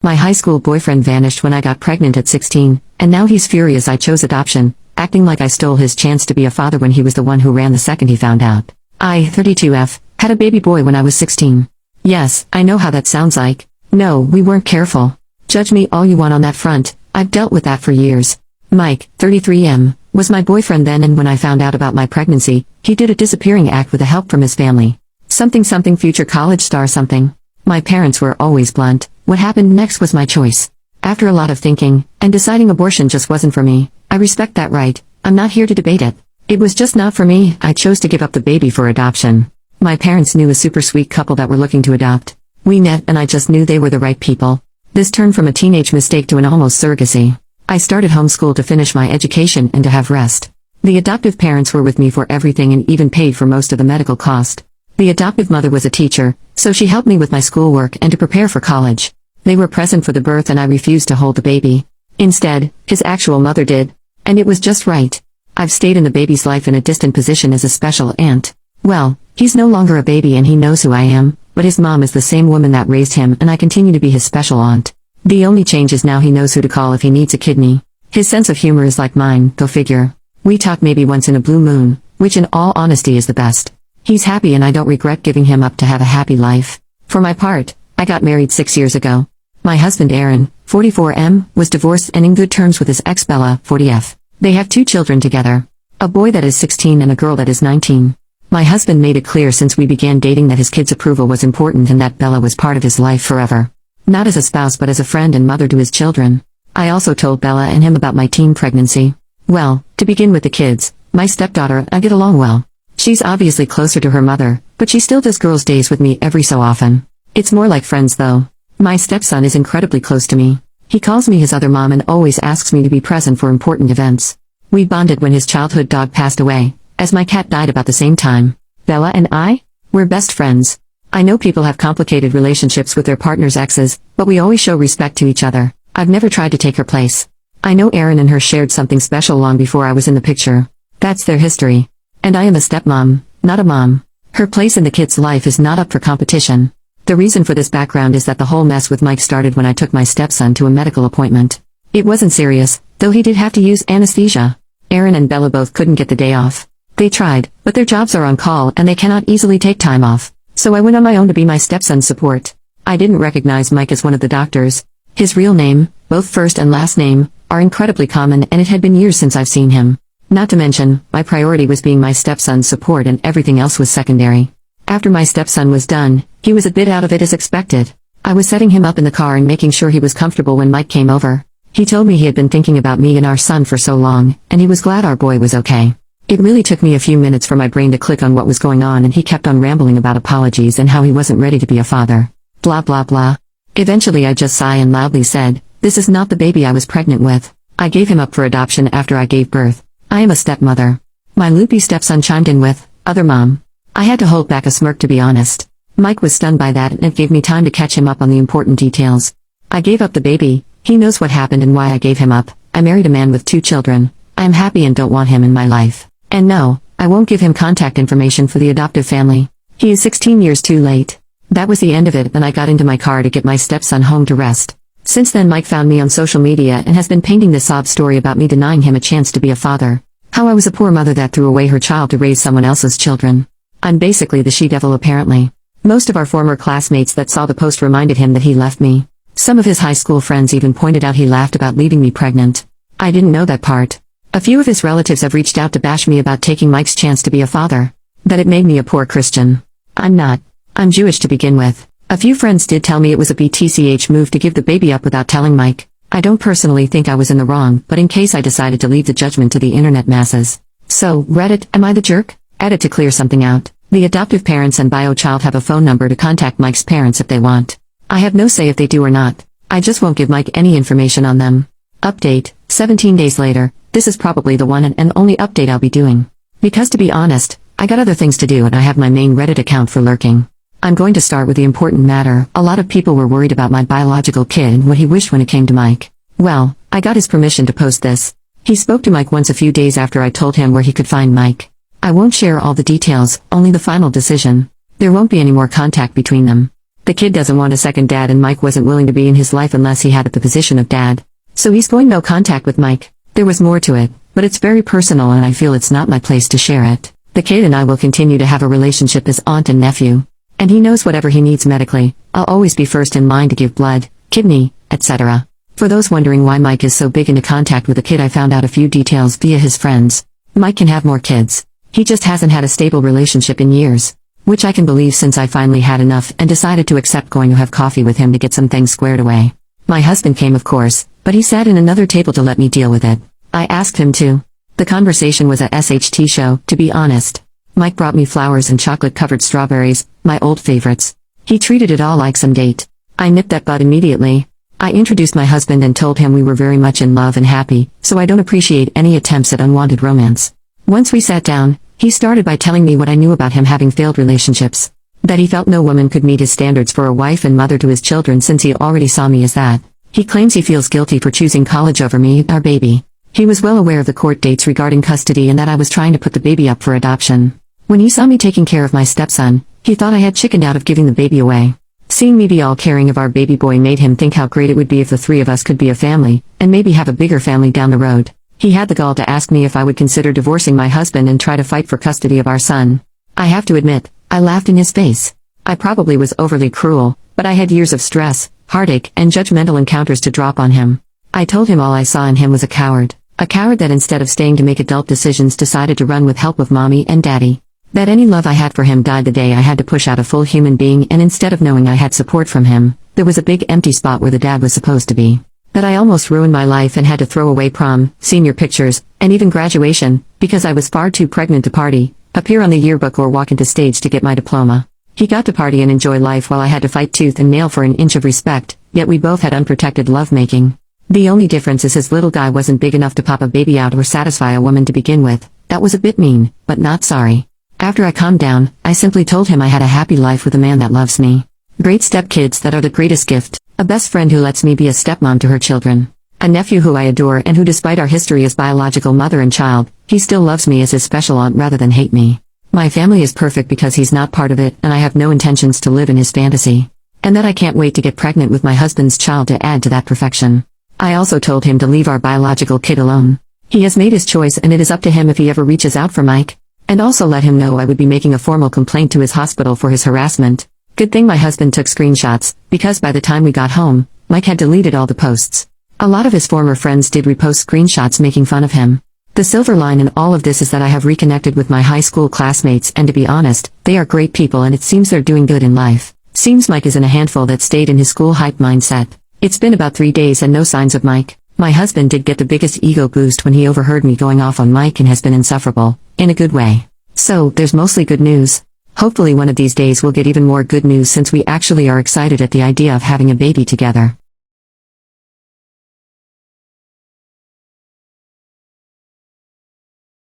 My high school boyfriend vanished when I got pregnant at 16, and now he's furious I chose adoption, acting like I stole his chance to be a father when he was the one who ran the second he found out. I, 32F, had a baby boy when I was 16. Yes, I know how that sounds like. No, we weren't careful. Judge me all you want on that front, I've dealt with that for years. Mike, 33M, was my boyfriend then, and when I found out about my pregnancy, he did a disappearing act with the help from his family. Something future college star something. My parents were always blunt. What happened next was my choice. After a lot of thinking, and deciding abortion just wasn't for me, I respect that right, I'm not here to debate it. It was just not for me, I chose to give up the baby for adoption. My parents knew a super sweet couple that were looking to adopt. We met and I just knew they were the right people. This turned from a teenage mistake to an almost surrogacy. I started homeschool to finish my education and to have rest. The adoptive parents were with me for everything and even paid for most of the medical cost. The adoptive mother was a teacher, so she helped me with my schoolwork and to prepare for college. They were present for the birth and I refused to hold the baby. Instead, his actual mother did. And it was just right. I've stayed in the baby's life in a distant position as a special aunt. Well, he's no longer a baby and he knows who I am, but his mom is the same woman that raised him and I continue to be his special aunt. The only change is now he knows who to call if he needs a kidney. His sense of humor is like mine, go figure. We talk maybe once in a blue moon, which in all honesty is the best. He's happy and I don't regret giving him up to have a happy life. For my part, I got married 6 years ago. My husband Aaron, 44M, was divorced and in good terms with his ex Bella, 40F. They have 2 children together. A boy that is 16 and a girl that is 19. My husband made it clear since we began dating that his kids' approval was important and that Bella was part of his life forever. Not as a spouse but as a friend and mother to his children. I also told Bella and him about my teen pregnancy. Well, to begin with the kids, my stepdaughter and I get along well. She's obviously closer to her mother, but she still does girls' days with me every so often. It's more like friends though. My stepson is incredibly close to me. He calls me his other mom and always asks me to be present for important events. We bonded when his childhood dog passed away, as my cat died about the same time. Bella and I? We're best friends. I know people have complicated relationships with their partner's exes, but we always show respect to each other. I've never tried to take her place. I know Aaron and her shared something special long before I was in the picture. That's their history. And I am a stepmom, not a mom. Her place in the kid's life is not up for competition. The reason for this background is that the whole mess with Mike started when I took my stepson to a medical appointment. It wasn't serious, though he did have to use anesthesia. Aaron and Bella both couldn't get the day off. They tried, but their jobs are on call and they cannot easily take time off. So I went on my own to be my stepson's support. I didn't recognize Mike as one of the doctors. His real name, both first and last name, are incredibly common and it had been years since I've seen him. Not to mention, my priority was being my stepson's support and everything else was secondary. After my stepson was done, he was a bit out of it as expected. I was setting him up in the car and making sure he was comfortable when Mike came over. He told me he had been thinking about me and our son for so long, and he was glad our boy was okay. It really took me a few minutes for my brain to click on what was going on and he kept on rambling about apologies and how he wasn't ready to be a father. Blah blah blah. Eventually I just sighed and loudly said, "This is not the baby I was pregnant with. I gave him up for adoption after I gave birth. I am a stepmother." My loopy stepson chimed in with, "Other mom." I had to hold back a smirk to be honest. Mike was stunned by that and it gave me time to catch him up on the important details. I gave up the baby, he knows what happened and why I gave him up. I married a man with 2 children. I am happy and don't want him in my life. And no, I won't give him contact information for the adoptive family. He is 16 years too late. That was the end of it and I got into my car to get my stepson home to rest. Since then Mike found me on social media and has been painting this sob story about me denying him a chance to be a father. How I was a poor mother that threw away her child to raise someone else's children. I'm basically the she-devil apparently. Most of our former classmates that saw the post reminded him that he left me. Some of his high school friends even pointed out he laughed about leaving me pregnant. I didn't know that part. A few of his relatives have reached out to bash me about taking Mike's chance to be a father. That it made me a poor Christian. I'm not. I'm Jewish to begin with. A few friends did tell me it was a BTCH move to give the baby up without telling Mike. I don't personally think I was in the wrong, but in case I decided to leave the judgment to the internet masses. So, Reddit, am I the jerk? Added to clear something out. The adoptive parents and bio child have a phone number to contact Mike's parents if they want. I have no say if they do or not. I just won't give Mike any information on them. Update, 17 days later. This is probably the one and only update I'll be doing. Because to be honest, I got other things to do and I have my main Reddit account for lurking. I'm going to start with the important matter. A lot of people were worried about my biological kid and what he wished when it came to Mike. Well, I got his permission to post this. He spoke to Mike once a few days after I told him where he could find Mike. I won't share all the details, only the final decision. There won't be any more contact between them. The kid doesn't want a second dad and Mike wasn't willing to be in his life unless he had the position of dad. So he's going no contact with Mike. There was more to it, but it's very personal and I feel it's not my place to share it. The kid and I will continue to have a relationship as aunt and nephew. And he knows whatever he needs medically. I'll always be first in line to give blood, kidney, etc. For those wondering why Mike is so big into contact with the kid, I found out a few details via his friends. Mike can have more kids. He just hasn't had a stable relationship in years. Which I can believe since I finally had enough and decided to accept going to have coffee with him to get some things squared away. My husband came of course, but he sat in another table to let me deal with it. I asked him to. The conversation was a SHT show, to be honest. Mike brought me flowers and chocolate-covered strawberries, my old favorites. He treated it all like some date. I nipped that bud immediately. I introduced my husband and told him we were very much in love and happy, so I don't appreciate any attempts at unwanted romance. Once we sat down, he started by telling me what I knew about him having failed relationships. That he felt no woman could meet his standards for a wife and mother to his children since he already saw me as that. He claims he feels guilty for choosing college over me, our baby. He was well aware of the court dates regarding custody and that I was trying to put the baby up for adoption. When he saw me taking care of my stepson, he thought I had chickened out of giving the baby away. Seeing me be all caring of our baby boy made him think how great it would be if the three of us could be a family, and maybe have a bigger family down the road. He had the gall to ask me if I would consider divorcing my husband and try to fight for custody of our son. I have to admit, I laughed in his face. I probably was overly cruel, but I had years of stress, heartache, and judgmental encounters to drop on him. I told him all I saw in him was a coward. A coward that instead of staying to make adult decisions decided to run with help of mommy and daddy. That any love I had for him died the day I had to push out a full human being, and instead of knowing I had support from him, there was a big empty spot where the dad was supposed to be. That I almost ruined my life and had to throw away prom, senior pictures, and even graduation, because I was far too pregnant to party, appear on the yearbook or walk into stage to get my diploma. He got to party and enjoy life while I had to fight tooth and nail for an inch of respect, yet we both had unprotected lovemaking. The only difference is his little guy wasn't big enough to pop a baby out or satisfy a woman to begin with. That was a bit mean, but not sorry. After I calmed down, I simply told him I had a happy life with a man that loves me. Great stepkids that are the greatest gift, a best friend who lets me be a stepmom to her children. A nephew who I adore and who despite our history as biological mother and child, he still loves me as his special aunt rather than hate me. My family is perfect because he's not part of it and I have no intentions to live in his fantasy. And that I can't wait to get pregnant with my husband's child to add to that perfection. I also told him to leave our biological kid alone. He has made his choice and it is up to him if he ever reaches out for Mike. And also let him know I would be making a formal complaint to his hospital for his harassment. Good thing my husband took screenshots, because by the time we got home, Mike had deleted all the posts. A lot of his former friends did repost screenshots making fun of him. The silver line in all of this is that I have reconnected with my high school classmates and to be honest, they are great people and it seems they're doing good in life. Seems Mike is in a handful that stayed in his school hype mindset. It's been about 3 days and no signs of Mike. My husband did get the biggest ego boost when he overheard me going off on Mike and has been insufferable, in a good way. So, there's mostly good news. Hopefully one of these days we'll get even more good news since we actually are excited at the idea of having a baby together.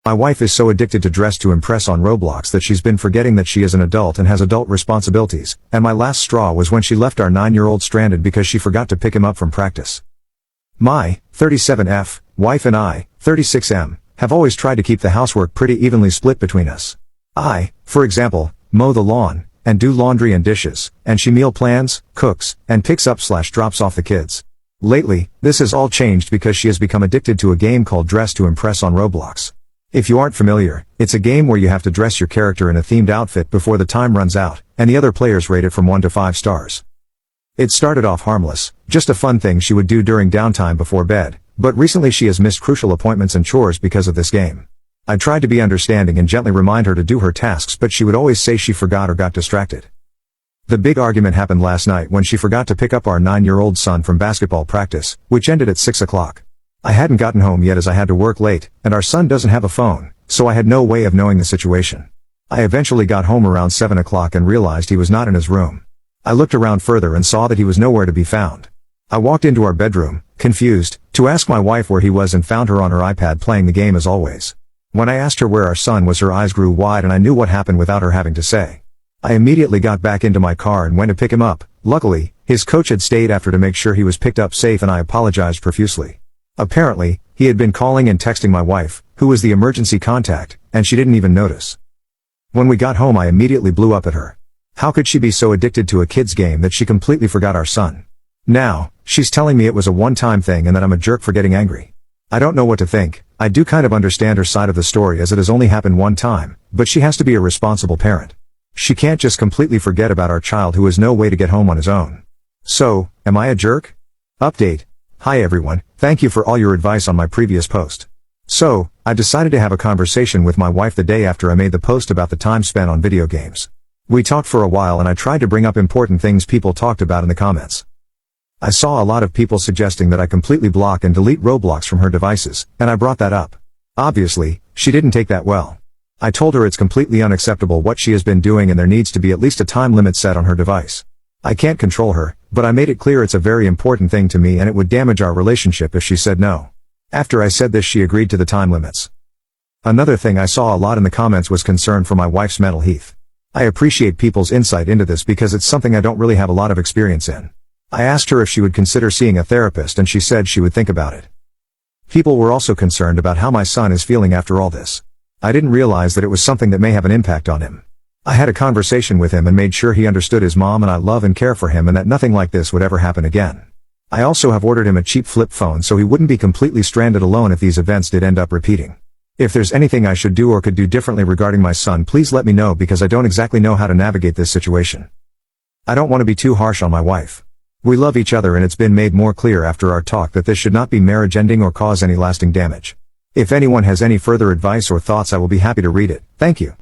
My wife is so addicted to Dress to Impress on Roblox that she's been forgetting that she is an adult and has adult responsibilities, and my last straw was when she left our 9-year-old stranded because she forgot to pick him up from practice. My 37F wife and I, 36M, have always tried to keep the housework pretty evenly split between us. I, for example, mow the lawn, and do laundry and dishes, and she meal plans, cooks, and picks up/drops off the kids. Lately, this has all changed because she has become addicted to a game called Dress to Impress on Roblox. If you aren't familiar, it's a game where you have to dress your character in a themed outfit before the time runs out, and the other players rate it from 1 to 5 stars. It started off harmless, just a fun thing she would do during downtime before bed, but recently she has missed crucial appointments and chores because of this game. I tried to be understanding and gently remind her to do her tasks, but she would always say she forgot or got distracted. The big argument happened last night when she forgot to pick up our 9-year-old son from basketball practice, which ended at 6 o'clock. I hadn't gotten home yet as I had to work late, and our son doesn't have a phone, so I had no way of knowing the situation. I eventually got home around 7 o'clock and realized he was not in his room. I looked around further and saw that he was nowhere to be found. I walked into our bedroom, confused, to ask my wife where he was and found her on her iPad playing the game as always. When I asked her where our son was, her eyes grew wide and I knew what happened without her having to say. I immediately got back into my car and went to pick him up. Luckily, his coach had stayed after to make sure he was picked up safe and I apologized profusely. Apparently, he had been calling and texting my wife, who was the emergency contact, and she didn't even notice. When we got home I immediately blew up at her. How could she be so addicted to a kid's game that she completely forgot our son? Now, she's telling me it was a one-time thing and that I'm a jerk for getting angry. I don't know what to think. I do kind of understand her side of the story as it has only happened one time, but she has to be a responsible parent. She can't just completely forget about our child who has no way to get home on his own. So, am I a jerk? Update. Hi everyone, thank you for all your advice on my previous post. So, I decided to have a conversation with my wife the day after I made the post about the time spent on video games. We talked for a while and I tried to bring up important things people talked about in the comments. I saw a lot of people suggesting that I completely block and delete Roblox from her devices, and I brought that up. Obviously, she didn't take that well. I told her it's completely unacceptable what she has been doing and there needs to be at least a time limit set on her device. I can't control her, but I made it clear it's a very important thing to me and it would damage our relationship if she said no. After I said this, she agreed to the time limits. Another thing I saw a lot in the comments was concern for my wife's mental health. I appreciate people's insight into this because it's something I don't really have a lot of experience in. I asked her if she would consider seeing a therapist and she said she would think about it. People were also concerned about how my son is feeling after all this. I didn't realize that it was something that may have an impact on him. I had a conversation with him and made sure he understood his mom and I love and care for him and that nothing like this would ever happen again. I also have ordered him a cheap flip phone so he wouldn't be completely stranded alone if these events did end up repeating. If there's anything I should do or could do differently regarding my son, please let me know because I don't exactly know how to navigate this situation. I don't want to be too harsh on my wife. We love each other and it's been made more clear after our talk that this should not be marriage ending or cause any lasting damage. If anyone has any further advice or thoughts, I will be happy to read it. Thank you.